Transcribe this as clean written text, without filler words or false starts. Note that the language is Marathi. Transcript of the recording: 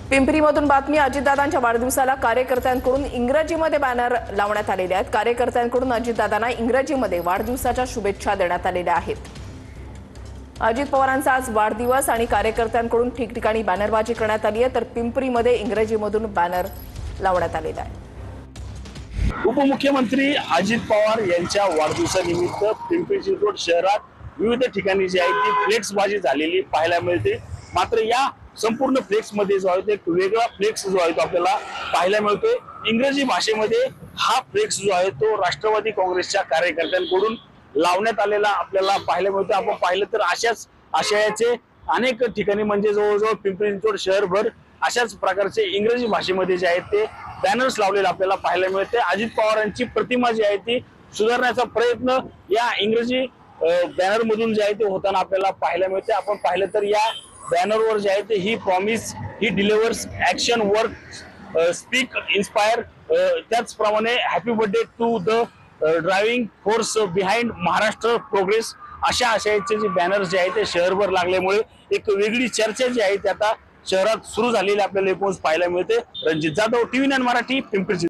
पिंपरीमधून बातमी। अजितदादांच्या वाढदिवसाला कार्यकर्त्यांकडून इंग्रजीमध्ये बॅनर लावण्यात आलेले आहेत। कार्यकर्त्यांकडून अजितदादांना इंग्रजीमध्ये वाढदिवसाच्या शुभेच्छा देण्यात आलेल्या आहेत। अजित पवारांचा आज वाढदिवस आणि कार्यकर्त्यांकडून ठिकठिकाणी बॅनरबाजी करण्यात आली आहे, तर पिंपरीमध्ये इंग्रजीमधून बॅनर लावण्यात आलेला आहे। उपमुख्यमंत्री अजित पवार यांच्या वाढदिवसानिमित्त पिंपरी चिंचवड शहरात विविध ठिकाणी जी आहे ती फ्लेक्सबाजी झालेली पाहायला मिळते। मात्र या संपूर्ण फ्लेक्स मध्ये जो आहे एक वेगळा फ्लेक्स जो आहे तो आपल्याला पाहायला मिळतोय। इंग्रजी भाषेमध्ये हा फ्लेक्स जो आहे तो राष्ट्रवादी काँग्रेसच्या कार्यकर्त्यांकडून लावण्यात आलेला आपल्याला पाहायला मिळतोय। आपण पाहिलं तर अशाच आशयाचे अनेक ठिकाणी म्हणजे जवळजवळ पिंपरी चिंचवड शहरभर अशाच प्रकारचे इंग्रजी भाषेमध्ये जे आहेत ते बॅनर्स लावलेले आपल्याला पाहायला मिळते। अजित पवारांची प्रतिमा जी आहे ती सुधारण्याचा प्रयत्न या इंग्रजी बॅनर मधून जे आहे ते होताना आपल्याला पाहायला मिळते। आपण पाहिलं तर या बॅनरवर जे आहे ते he promise, he delivers, action, work, speak, inspire, त्याचप्रमाणे happy birthday to the driving force behind Maharashtra progress अशा आशयाचे जे बॅनर्स जे आहे ते शहरभर लागल्यामुळे एक वेगळी चर्चा जी आहे ती आता शहरात सुरू झालेली आपल्याला एकूणच पाहायला मिळते। रणजित जाधव, TV9 मराठी, पिंपरी।